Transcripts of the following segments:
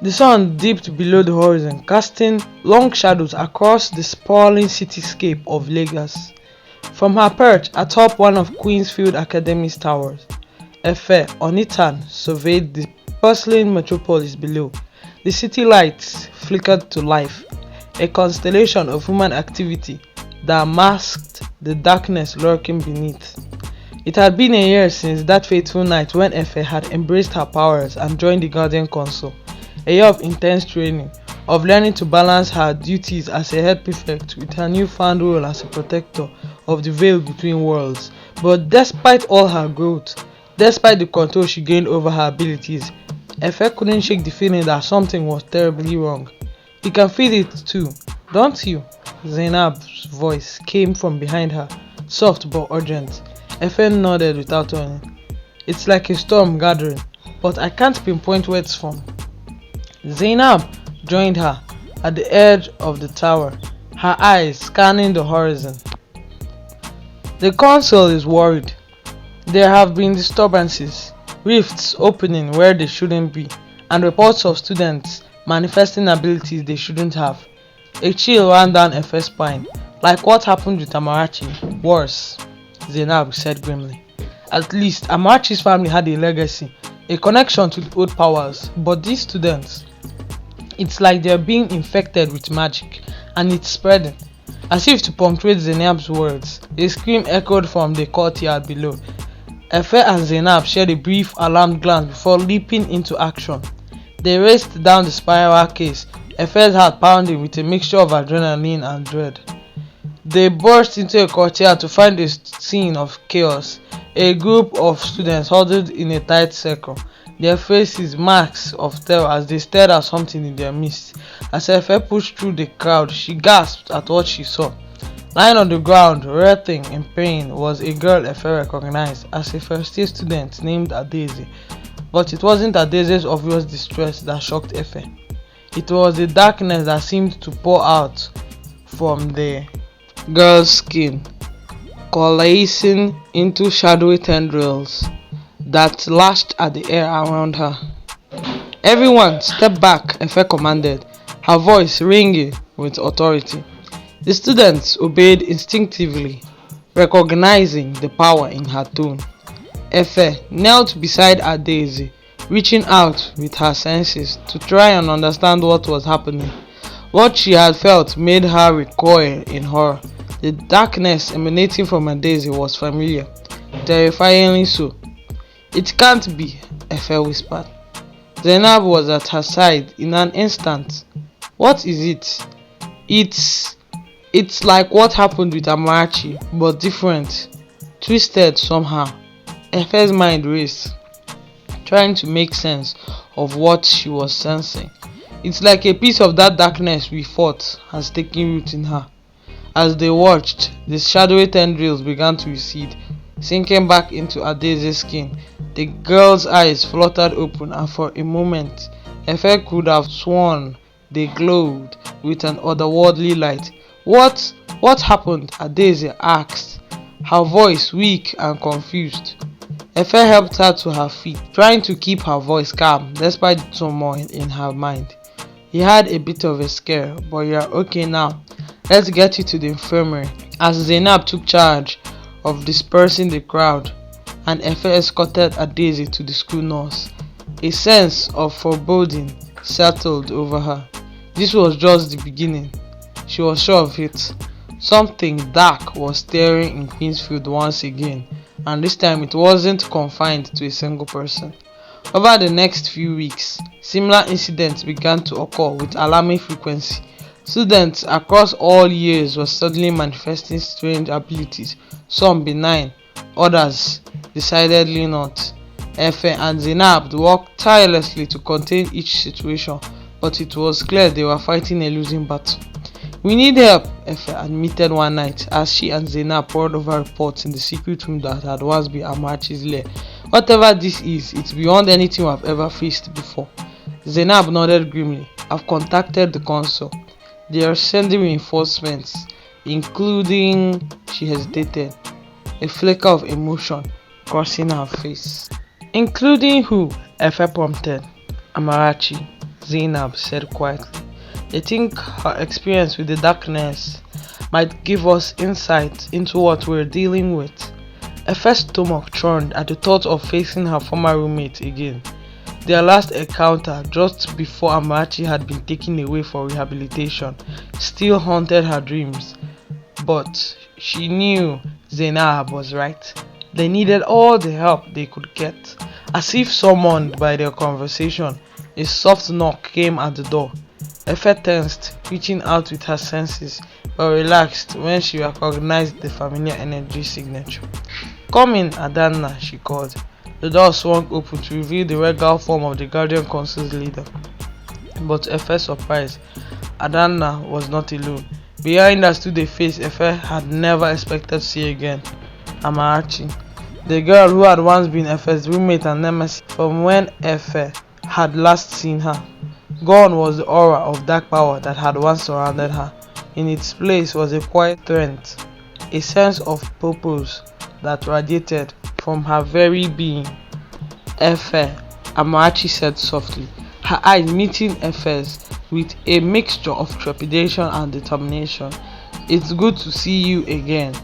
The sun dipped below the horizon, casting long shadows across the sprawling cityscape of Lagos. From her perch atop one of Queensfield Academy's towers, Efe Onitan surveyed the bustling metropolis below. The city lights flickered to life, a constellation of human activity that masked the darkness lurking beneath. It had been a year since that fateful night when Efe had embraced her powers and joined the Guardian Council. A year of intense training, of learning to balance her duties as a head prefect with her newfound role as a protector of the veil between worlds. But despite all her growth, despite the control she gained over her abilities, Efe couldn't shake the feeling that something was terribly wrong. You can feel it too, don't you? Zainab's voice came from behind her, soft but urgent. Efe nodded without turning. It's like a storm gathering, but I can't pinpoint where it's from. Zainab joined her at the edge of the tower, her eyes scanning the horizon. The council is worried. There have been disturbances, rifts opening where they shouldn't be, and reports of students manifesting abilities they shouldn't have. A chill ran down Efe's spine, like what happened with Amarachi. Worse, Zainab said grimly. At least Amarachi's family had a legacy, a connection to the old powers, but these students, it's like they're being infected with magic, and it's spreading. As if to punctuate Zainab's words, a scream echoed from the courtyard below. Efe and Zainab shared a brief alarmed glance before leaping into action. They raced down the spiral case, Efe's heart pounding with a mixture of adrenaline and dread. They burst into a courtyard to find a scene of chaos. A group of students huddled in a tight circle, their faces masks of terror as they stared at something in their midst. As Efe pushed through the crowd, she gasped at what she saw. Lying on the ground, writhing in pain, was a girl Efe recognized as a first-year student named Adaeze. But it wasn't Adaeze's obvious distress that shocked Efe. It was the darkness that seemed to pour out from the girl's skin, coalescing into shadowy tendrils that lashed at the air around her. Everyone, step back, Efe commanded, her voice ringing with authority. The students obeyed instinctively, recognizing the power in her tone. Efe knelt beside Adaeze, reaching out with her senses to try and understand what was happening. What she had felt made her recoil in horror. The darkness emanating from Adaeze was familiar, terrifyingly so. It can't be, Efe whispered. Zainab was at her side in an instant. What is it? It's like what happened with Amarachi, but different, twisted somehow. Efe's mind raced, trying to make sense of what she was sensing. It's like a piece of that darkness we fought has taken root in her. As they watched, the shadowy tendrils began to recede, sinking back into Adaeze's skin. The girl's eyes fluttered open, and for a moment, Efe could have sworn they glowed with an otherworldly light. What happened? Adaeze asked, her voice weak and confused. Efe helped her to her feet, trying to keep her voice calm despite the turmoil in her mind. He had a bit of a scare, but you're okay now. Let's get you to the infirmary. As Zainab took charge of dispersing the crowd, and Efe escorted Adaeze to the school nurse, a sense of foreboding settled over her. This was just the beginning. She was sure of it. Something dark was stirring in Queensfield once again, and this time it wasn't confined to a single person. Over the next few weeks, similar incidents began to occur with alarming frequency. Students across all years were suddenly manifesting strange abilities, some benign, others decidedly not. Efe and Zainab worked tirelessly to contain each situation, but it was clear they were fighting a losing battle. We need help, Efe admitted one night as she and Zainab pored over reports in the secret room that had once been Amarachi's lair. Whatever this is, it's beyond anything we have ever faced before. Zainab nodded grimly. I've contacted the council. They are sending reinforcements, including... She hesitated, a flicker of emotion crossing her face. Including who? Efe prompted. Amarachi, Zainab said quietly. "I think her experience with the darkness might give us insight into what we're dealing with." Efe's stomach churned at the thought of facing her former roommate again. Their last encounter, just before Amarachi had been taken away for rehabilitation, still haunted her dreams. But she knew Zainab was right. They needed all the help they could get. As if summoned by their conversation, a soft knock came at the door. Efe tensed, reaching out with her senses, but relaxed when she recognized the familiar energy signature. "Come in, Adanna," she called. The door swung open to reveal the regal form of the Guardian Council's leader. But to Efe's surprise, Adanna was not alone. Behind her stood a face Efe had never expected to see again. Amarachi, the girl who had once been Efe's roommate and nemesis from when Efe had last seen her. Gone was the aura of dark power that had once surrounded her. In its place was a quiet strength, a sense of purpose that radiated from her very being. "Efe," Amarachi said softly, her eyes meeting Efe's with a mixture of trepidation and determination. "It's good to see you again."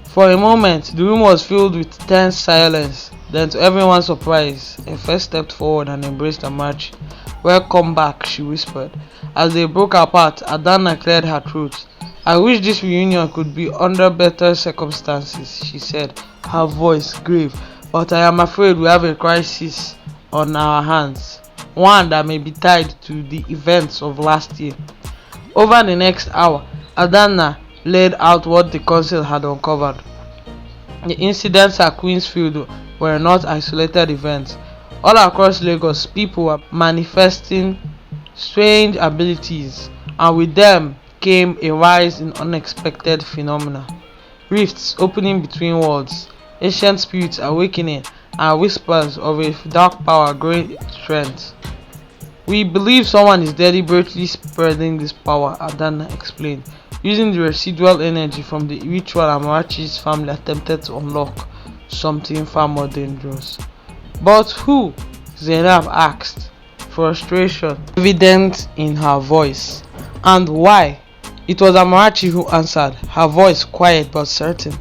For a moment, the room was filled with tense silence. Then, to everyone's surprise, Efe stepped forward and embraced Amarachi. "Welcome back," she whispered. As they broke apart, Adanna cleared her throat. "I wish this reunion could be under better circumstances," she said, her voice grave. "But I am afraid we have a crisis on our hands, one that may be tied to the events of last year." Over the next hour, Adanna laid out what the council had uncovered. The incidents at Queensfield were not isolated events. All across Lagos, people were manifesting strange abilities, and with them came a rise in unexpected phenomena. Rifts opening between worlds, ancient spirits awakening, and whispers of a dark power growing strength. "We believe someone is deliberately spreading this power," Adanna explained, using the residual energy from the ritual Amarachi's family attempted to unlock something far more dangerous. "But who?" Zainab asked, frustration evident in her voice. "And why?" It was Amarachi who answered, her voice quiet but certain.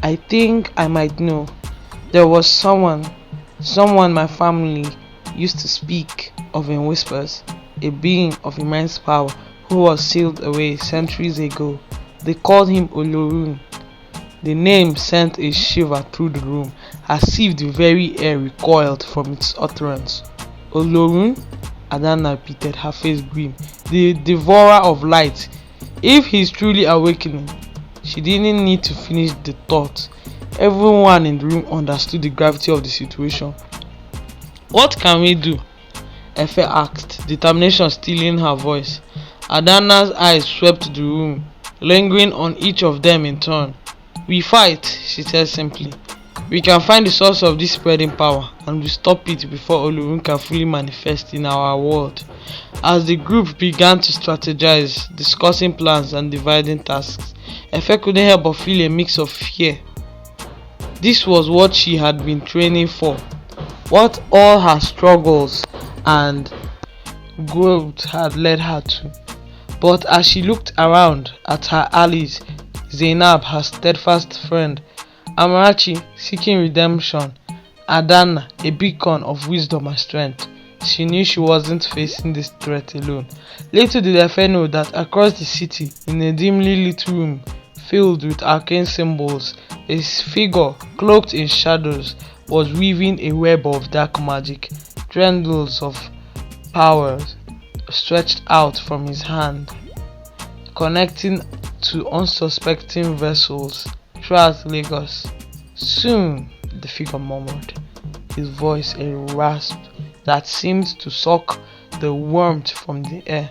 "I think I might know. There was someone my family used to speak of in whispers, a being of immense power who was sealed away centuries ago. They called him Olorun." The name sent a shiver through the room, as if the very air recoiled from its utterance. "Olorun?" Adanna repeated, her face grim. "The devourer of light. If he's truly awakening." She didn't need to finish the thought. Everyone in the room understood the gravity of the situation. "What can we do?" Efe asked, determination still in her voice. Adanna's eyes swept the room, lingering on each of them in turn. "We fight," she said simply. "We can find the source of this spreading power, and we stop it before Olorun can fully manifest in our world." As the group began to strategize, discussing plans and dividing tasks, Efe couldn't help but feel a mix of fear. This was what she had been training for, what all her struggles and growth had led her to. But as she looked around at her allies, Zainab, her steadfast friend, Amarachi, seeking redemption, Adanna, a beacon of wisdom and strength, she knew she wasn't facing this threat alone. Little did Efe know that across the city, in a dimly lit room filled with arcane symbols, a figure cloaked in shadows was weaving a web of dark magic. Tendrils of power stretched out from his hand, connecting to unsuspecting vessels throughout Lagos. "Soon," the figure murmured, his voice a rasp that seemed to suck the warmth from the air,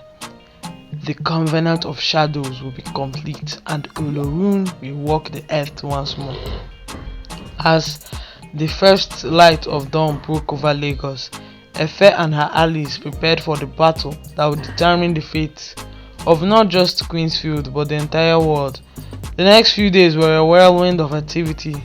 "the covenant of shadows will be complete, and Olorun will walk the earth once more." As the first light of dawn broke over Lagos, Efe and her allies prepared for the battle that would determine the fate of not just Queensfield but the entire world. The next few days were a whirlwind of activity.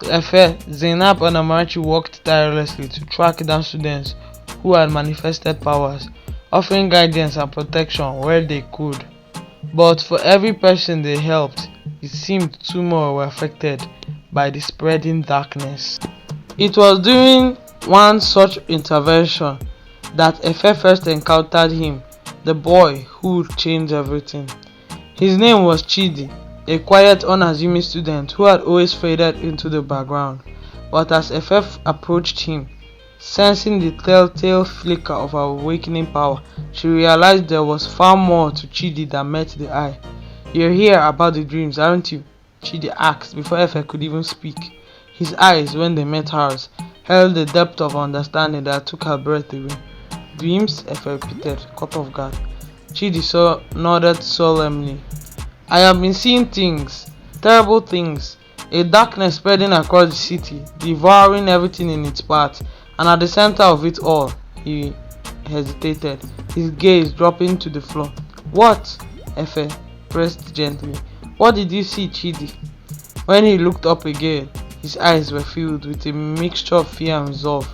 Efe, Zainab and Amarachi worked tirelessly to track down students who had manifested powers, offering guidance and protection where they could. But for every person they helped, it seemed two more were affected by the spreading darkness. It was during one such intervention that Efe first encountered him, the boy who would change everything. His name was Chidi, a quiet, unassuming student who had always faded into the background. But as Efe approached him, sensing the telltale flicker of her awakening power, she realized there was far more to Chidi than met the eye. "You're here about the dreams, aren't you?" Chidi asked before Efe could even speak. His eyes, when they met hers, held a depth of understanding that took her breath away. "Dreams?" Efe repeated, caught off guard. Chidi nodded solemnly. "I have been seeing things, terrible things, a darkness spreading across the city, devouring everything in its path, and at the center of it all," he hesitated, his gaze dropping to the floor. "What?" Efe pressed gently. "What did you see, Chidi?" When he looked up again, his eyes were filled with a mixture of fear and resolve.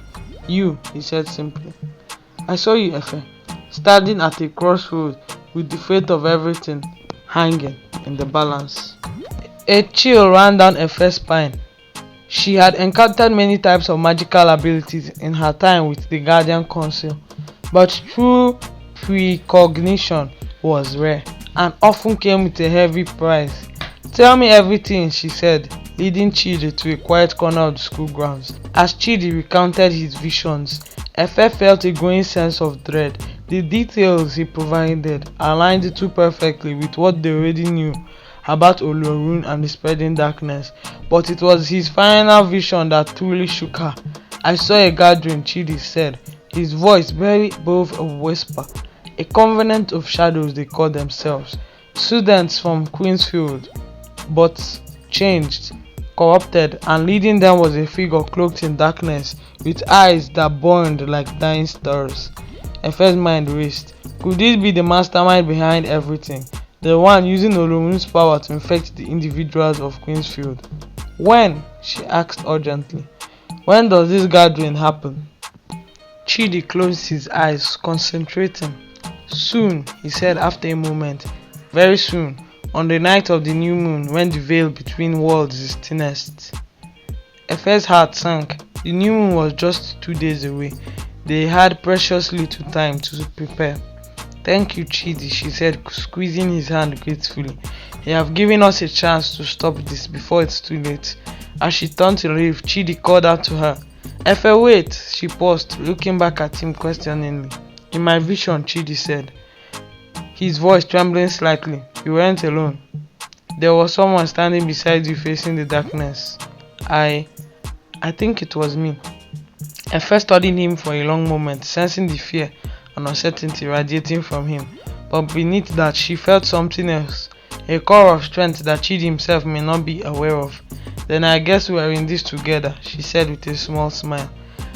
"You," he said simply. "I saw you, Efe, standing at a crossroad with the fate of everything hanging in the balance." A chill ran down Efe's spine. She had encountered many types of magical abilities in her time with the Guardian Council, but true precognition was rare and often came with a heavy price. "Tell me everything," she said, leading Chidi to a quiet corner of the school grounds. As Chidi recounted his visions, Efe felt a growing sense of dread. The details he provided aligned too perfectly with what they already knew about Olorun and the spreading darkness, but it was his final vision that truly shook her. "I saw a gathering," Chidi said, his voice barely above a whisper. "A covenant of shadows they call themselves. Students from Queensfield, but changed, corrupted, and leading them was a figure cloaked in darkness, with eyes that burned like dying stars." Efe's mind raced. Could this be the mastermind behind everything? The one using Olorun's power to infect the individuals of Queensfield? "When?" she asked urgently. "When does this gathering happen?" Chidi closed his eyes, concentrating. "Soon," he said after a moment. "Very soon, on the night of the new moon, when the veil between worlds is thinnest." Efe's heart sank. The new moon was just 2 days away. They had precious little time to prepare. "Thank you, Chidi," she said, squeezing his hand gratefully. "You have given us a chance to stop this before it's too late." As she turned to leave, Chidi called out to her. "Efe, wait!" She paused, looking back at him questioningly. "In my vision," Chidi said, his voice trembling slightly, "you weren't alone. There was someone standing beside you facing the darkness." I think it was me." Efe studied him for a long moment, sensing the fear and uncertainty radiating from him, but beneath that she felt something else, a core of strength that Chidi himself may not be aware of. "Then I guess we are in this together," she said with a small smile.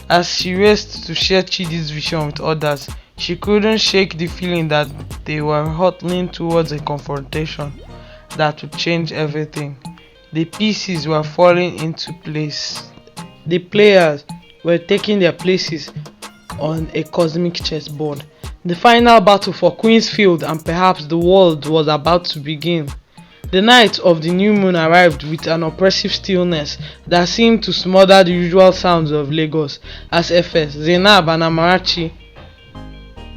As she raced to share Chidi's vision with others, she couldn't shake the feeling that they were hurtling towards a confrontation that would change everything. The pieces were falling into place. The players were taking their places on a cosmic chessboard. The final battle for Queensfield and perhaps the world was about to begin. The night of the new moon arrived with an oppressive stillness that seemed to smother the usual sounds of Lagos as Efe, Zainab and Amarachi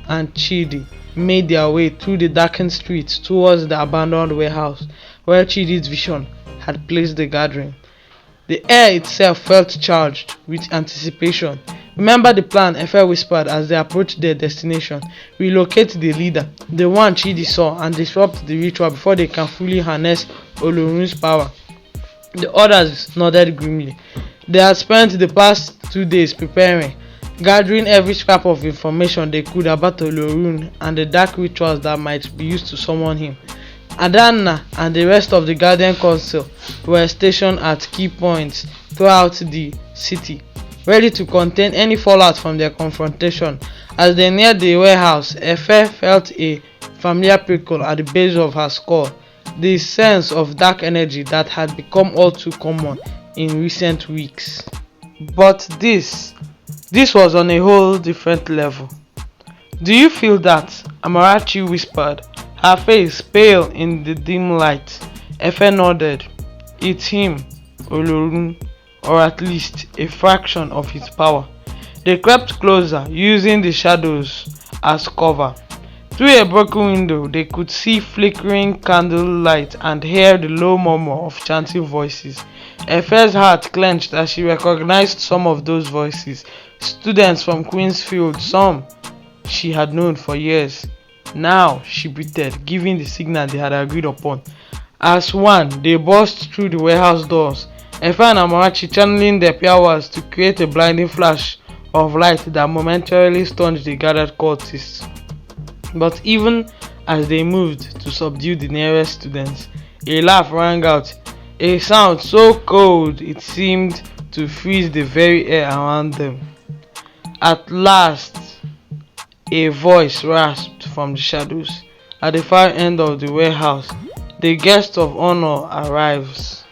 and Chidi made their way through the darkened streets towards the abandoned warehouse where Chidi's vision had placed the gathering. The air itself felt charged with anticipation. "Remember the plan," Efe whispered as they approached their destination. "Relocate the leader, the one Chidi saw, and disrupt the ritual before they can fully harness Olorun's power." The others nodded grimly. They had spent the past 2 days preparing, gathering every scrap of information they could about Olorun and the dark rituals that might be used to summon him. Adanna and the rest of the Guardian Council were stationed at key points throughout the city, ready to contain any fallout from their confrontation. As they neared the warehouse, Efe felt a familiar prickle at the base of her skull, the sense of dark energy that had become all too common in recent weeks. But this was on a whole different level. "Do you feel that?" Amarachi whispered, her face pale in the dim light. Efe nodded. "It's him, Olorun, or at least a fraction of his power." They crept closer, using the shadows as cover. Through a broken window, they could see flickering candlelight and hear the low murmur of chanting voices. Efe's heart clenched as she recognized some of those voices. Students from Queensfield, some she had known for years. Now, she breathed, giving the signal they had agreed upon. As one, they burst through the warehouse doors, Efe and Amarachi channeling their powers to create a blinding flash of light that momentarily stunned the gathered cultists. But even as they moved to subdue the nearest students, a laugh rang out, a sound so cold it seemed to freeze the very air around them. At last, a voice rasped from the shadows. At the far end of the warehouse, the guest of honor arrives.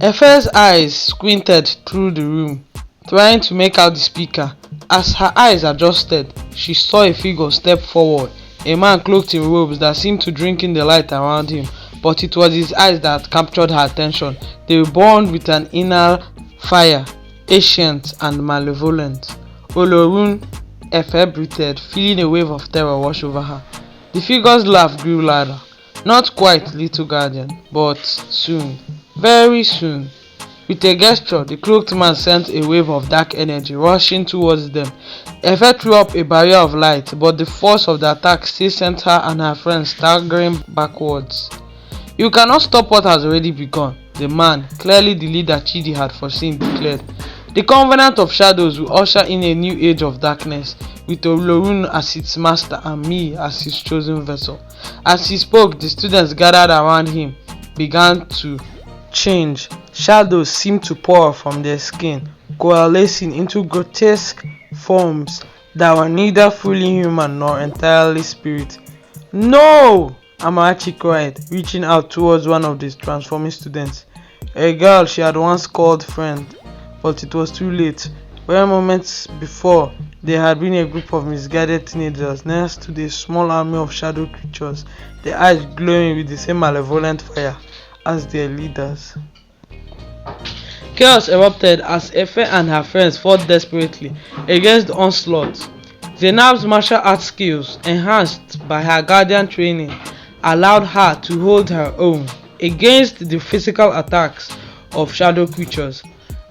Efe's eyes squinted through the room, trying to make out the speaker. As her eyes adjusted, she saw a figure step forward, a man cloaked in robes that seemed to drink in the light around him, but it was his eyes that captured her attention. They burned with an inner fire, ancient and malevolent. "Olorun," Efe breathed, feeling a wave of terror wash over her. The figure's laugh grew louder. Not quite, little guardian, but soon, very soon. With a gesture, the cloaked man sent a wave of dark energy rushing towards them. Efe threw up a barrier of light, but the force of the attack still sent her and her friends staggering backwards. "You cannot stop what has already begun," the man, clearly the leader Chidi had foreseen, declared. "The Covenant of Shadows will usher in a new age of darkness, with Olorun as its master and me as his chosen vessel." As he spoke, the students gathered around him began to change. Shadows seemed to pour from their skin, coalescing into grotesque forms that were neither fully human nor entirely spirit. "No!" Amarachi cried, reaching out towards one of the transforming students, a girl she had once called friend. But it was too late. Where moments before there had been a group of misguided teenagers, next to the small army of shadow creatures, their eyes glowing with the same malevolent fire as their leaders. Chaos erupted as Efe and her friends fought desperately against the onslaught. Zainab's martial arts skills, enhanced by her guardian training, allowed her to hold her own against the physical attacks of shadow creatures.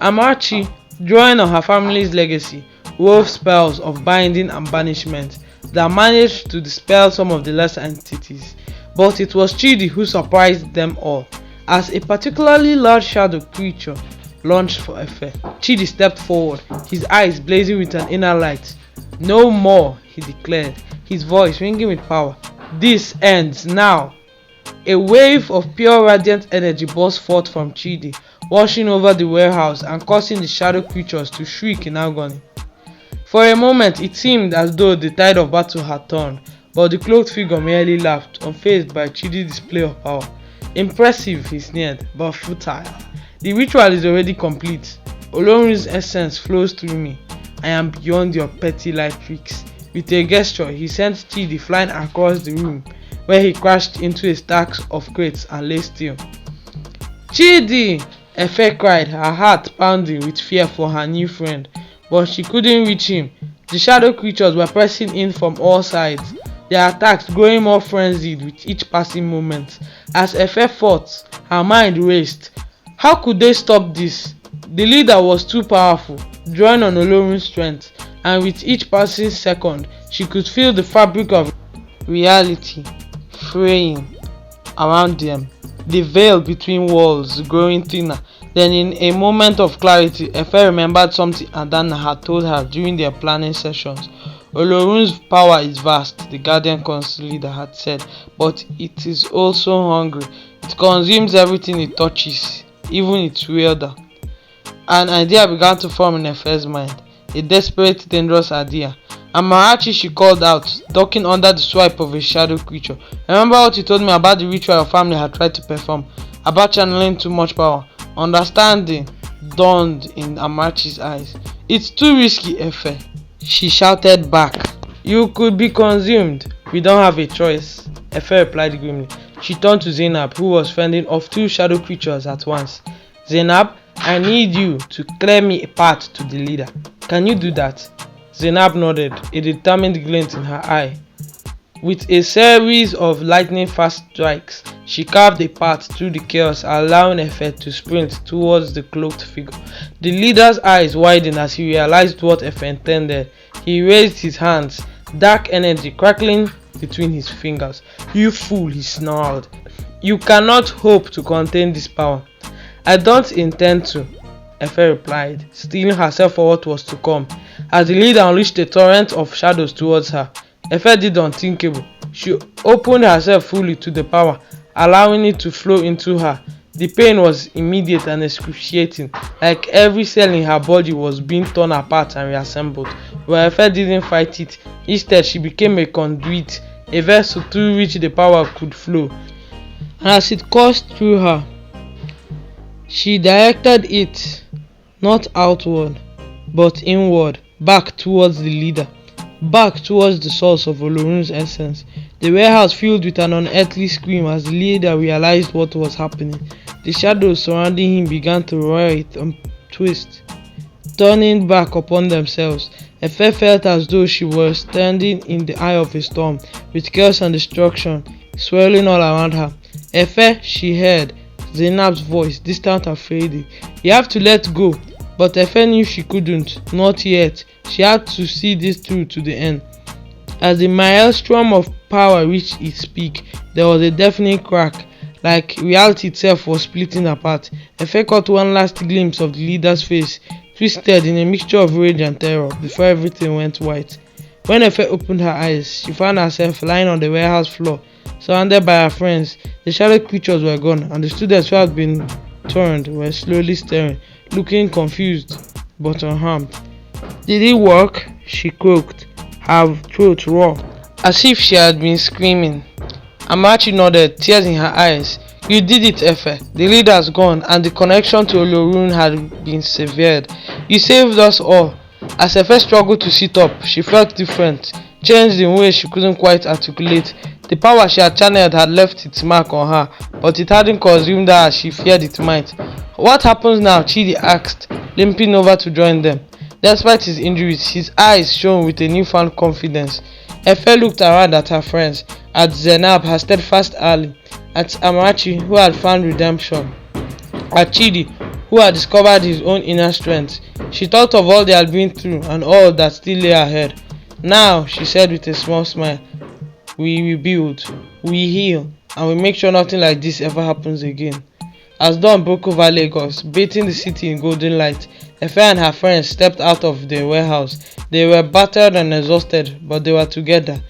Amarachi, drawing on her family's legacy, wove spells of binding and banishment that managed to dispel some of the lesser entities. But it was Chidi who surprised them all, as a particularly large shadow creature launched for Efe. Chidi stepped forward, his eyes blazing with an inner light. "No more," he declared, his voice ringing with power. "This ends now." A wave of pure radiant energy burst forth from Chidi, washing over the warehouse and causing the shadow creatures to shriek in agony. For a moment it seemed as though the tide of battle had turned, but the cloaked figure merely laughed, unfazed by Chidi's display of power. "Impressive," he sneered, "but futile. The ritual is already complete. Olorun's essence flows through me. I am beyond your petty life tricks." With a gesture, he sent Chidi flying across the room, where he crashed into a stack of crates and lay still. "Chidi!" Efe cried, her heart pounding with fear for her new friend, but she couldn't reach him. The shadow creatures were pressing in from all sides, their attacks growing more frenzied with each passing moment. As Efe fought, her mind raced. How could they stop this? The leader was too powerful, drawing on Olorun's strength, and with each passing second, she could feel the fabric of reality fraying around them, the veil between walls growing thinner. Then in a moment of clarity, Efe remembered something Adana had told her during their planning sessions. "Olorun's power is vast," the Guardian Council leader had said, "but it is also hungry. It consumes everything it touches, even its wielder." An idea began to form in Efe's mind, a desperate, dangerous idea. "Amarachi," she called out, ducking under the swipe of a shadow creature. "Remember what you told me about the ritual your family had tried to perform, about channeling too much power?" Understanding dawned in Amarachi's eyes. "It's too risky, Efe," she shouted back. You could be consumed. We don't have a choice, Efe replied grimly. She turned to Zainab, who was fending off two shadow creatures at once. Zainab, I need you to clear me a path to the leader. Can you do that? Zainab nodded, a determined glint in her eye. With a series of lightning-fast strikes, she carved a path through the chaos, allowing Efe to sprint towards the cloaked figure. The leader's eyes widened as he realized what Efe intended. He raised his hands, dark energy crackling between his fingers. You fool, he snarled. You cannot hope to contain this power. I don't intend to, Efe replied, steeling herself for what was to come. As the leader unleashed a torrent of shadows towards her, Efe did the unthinkable. She opened herself fully to the power, allowing it to flow into her. The pain was immediate and excruciating, like every cell in her body was being torn apart and reassembled. But Efe didn't fight it. Instead, she became a conduit, a vessel through which the power could flow. And as it coursed through her, she directed it not outward, but inward, back towards the leader. Back towards the source of Olorun's essence. The warehouse filled with an unearthly scream as the leader realized what was happening. The shadows surrounding him began to writhe and twist, turning back upon themselves. Efe felt as though she was standing in the eye of a storm, with chaos and destruction swirling all around her. Efe, she heard Zainab's voice, distant and fading. You have to let go. But Efe knew she couldn't, not yet. She had to see this through to the end. As the maelstrom of power reached its peak, there was a deafening crack, like reality itself was splitting apart. Efe caught one last glimpse of the leader's face, twisted in a mixture of rage and terror, before everything went white. When Efe opened her eyes, she found herself lying on the warehouse floor, surrounded by her friends. The shadow creatures were gone, and the students who had been turned were slowly staring, looking confused but unharmed. Did it work? She croaked, her throat raw, as if she had been screaming. Amarachi nodded, tears in her eyes. You did it, Efe. The leader's gone, and the connection to Olorun had been severed. You saved us all. As Efe struggled to sit up, she felt different, changed in ways she couldn't quite articulate. The power she had channeled had left its mark on her, but it hadn't consumed her as she feared it might. What happens now? Chidi asked, limping over to join them. Despite his injuries, his eyes shone with a newfound confidence. Efe looked around at her friends, at Zainab, her steadfast ally, at Amarachi, who had found redemption, at Chidi, who had discovered his own inner strength. She thought of all they had been through and all that still lay ahead. Now, she said with a small smile, we rebuild, we heal, and we make sure nothing like this ever happens again. As dawn broke over Lagos, bathing the city in golden light, Efe and her friends stepped out of their warehouse. They were battered and exhausted, but they were together,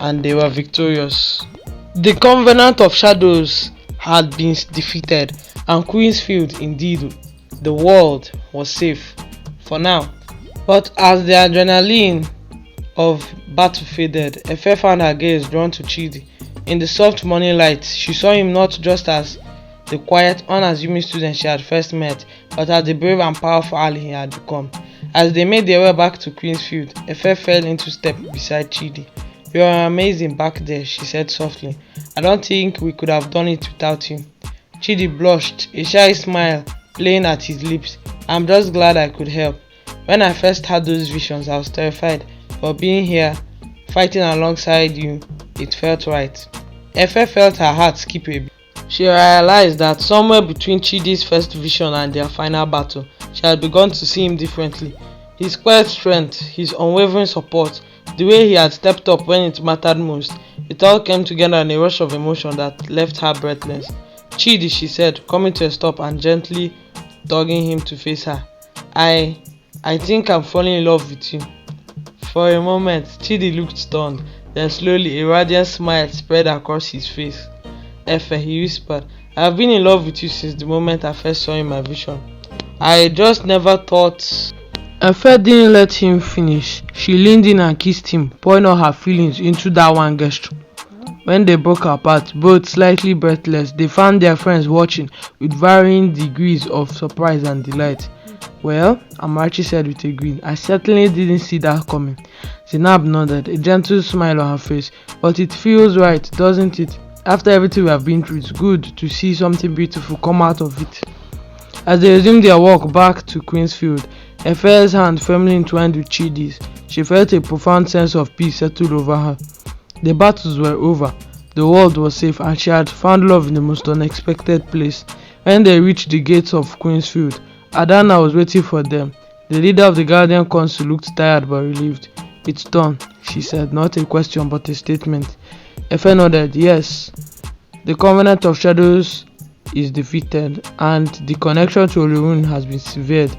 and they were victorious. The Covenant of Shadows had been defeated, and Queensfield, indeed, the world, was safe, for now. But as the adrenaline of battle faded, Efe found her gaze drawn to Chidi. In the soft morning light, she saw him not just as the quiet, unassuming student she had first met, but as the brave and powerful ally he had become. As they made their way back to Queensfield, Efe fell into step beside Chidi. You are amazing back there, she said softly. I don't think we could have done it without you. Chidi blushed, a shy smile playing at his lips. I'm just glad I could help. When I first had those visions, I was terrified, but being here, fighting alongside you, it felt right. Efe felt her heart skip a beat. She realized that somewhere between Chidi's first vision and their final battle, she had begun to see him differently. His quiet strength, his unwavering support, the way he had stepped up when it mattered most, it all came together in a rush of emotion that left her breathless. Chidi, she said, coming to a stop and gently tugging him to face her. I think I'm falling in love with you. For a moment, Chidi looked stunned, then slowly a radiant smile spread across his face. Efe, he whispered, I have been in love with you since the moment I first saw you in my vision. I just never thought. Efe didn't let him finish. She leaned in and kissed him, pouring all her feelings into that one gesture. When they broke apart, both slightly breathless, they found their friends watching with varying degrees of surprise and delight. Well, Amarachi said with a grin, I certainly didn't see that coming. Zainab nodded, a gentle smile on her face. But it feels right, doesn't it? After everything we have been through, it's good to see something beautiful come out of it. As they resumed their walk back to Queensfield, Efe's hand firmly entwined with Chidi's, she felt a profound sense of peace settle over her. The battles were over, the world was safe, and she had found love in the most unexpected place. When they reached the gates of Queensfield, Adana was waiting for them. The leader of the Guardian Council looked tired but relieved. It's done, she said, not a question but a statement. Efe nodded, yes. The Covenant of Shadows is defeated, and the connection to Leone has been severed.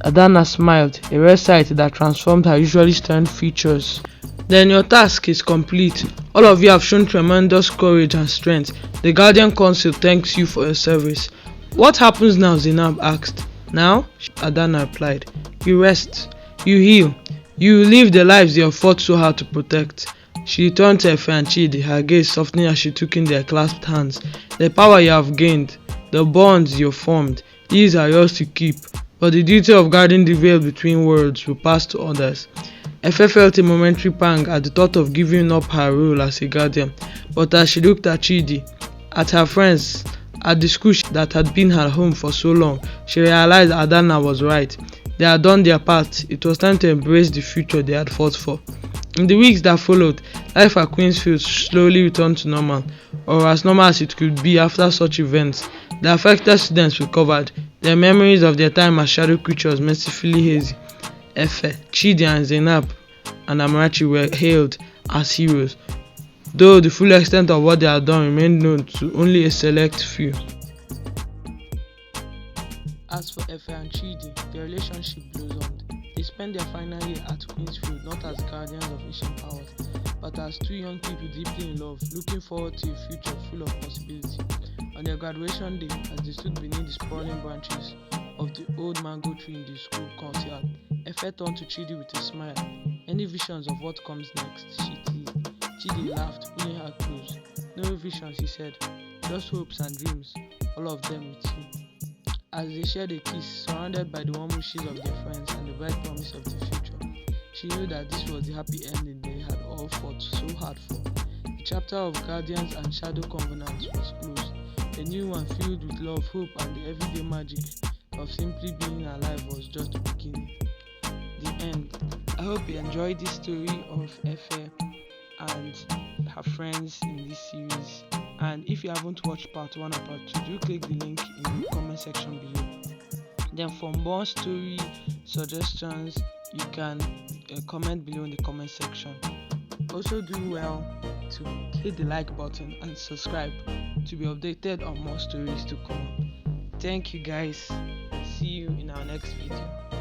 Adana smiled, a rare sight that transformed her usually stern features. Then your task is complete. All of you have shown tremendous courage and strength. The Guardian Council thanks you for your service. What happens now? Zainab asked. Now? Adana replied. You rest. You heal. You live the lives you have fought so hard to protect. She turned to Efe and Chidi, her gaze softening as she took in their clasped hands. The power you have gained, the bonds you formed, these are yours to keep. But the duty of guarding the veil between worlds will pass to others. Efe felt a momentary pang at the thought of giving up her role as a guardian, but as she looked at Chidi, at her friends, at the school that had been her home for so long, she realized Adana was right. They had done their part. It was time to embrace the future they had fought for. In the weeks that followed, life at Queensfield slowly returned to normal, or as normal as it could be after such events. The affected students recovered, their memories of their time as shadow creatures mercifully hazy. Efe, Chidi and Zainab and Amarachi were hailed as heroes, though the full extent of what they had done remained known to only a select few. As for Efe and Chidi, their relationship blossomed. They spent their final year at Queensfield not as guardians of ancient powers, but as two young people deeply in love, looking forward to a future full of possibility. On their graduation day, as they stood beneath the sprawling branches of the old mango tree in the school courtyard, Efe turned to Chidi with a smile. Any visions of what comes next? She teased. Chidi laughed, pulling her close. No visions, he said. Just hopes and dreams, all of them with you. As they shared a kiss, surrounded by the warm wishes of their friends and the bright promise of the future, she knew that this was the happy ending they had all fought so hard for. The chapter of Guardians and Shadow Covenants was closed. A new one filled with love, hope, and the everyday magic of simply being alive was just beginning. The end. I hope you enjoyed this story of Efe and her friends in this series. And if you haven't watched part 1 or part 2, do click the link in the comment section below. Then for more story suggestions, you can comment below in the comment section. Also do well to hit the like button and subscribe to be updated on more stories to come. Thank you guys. See you in our next video.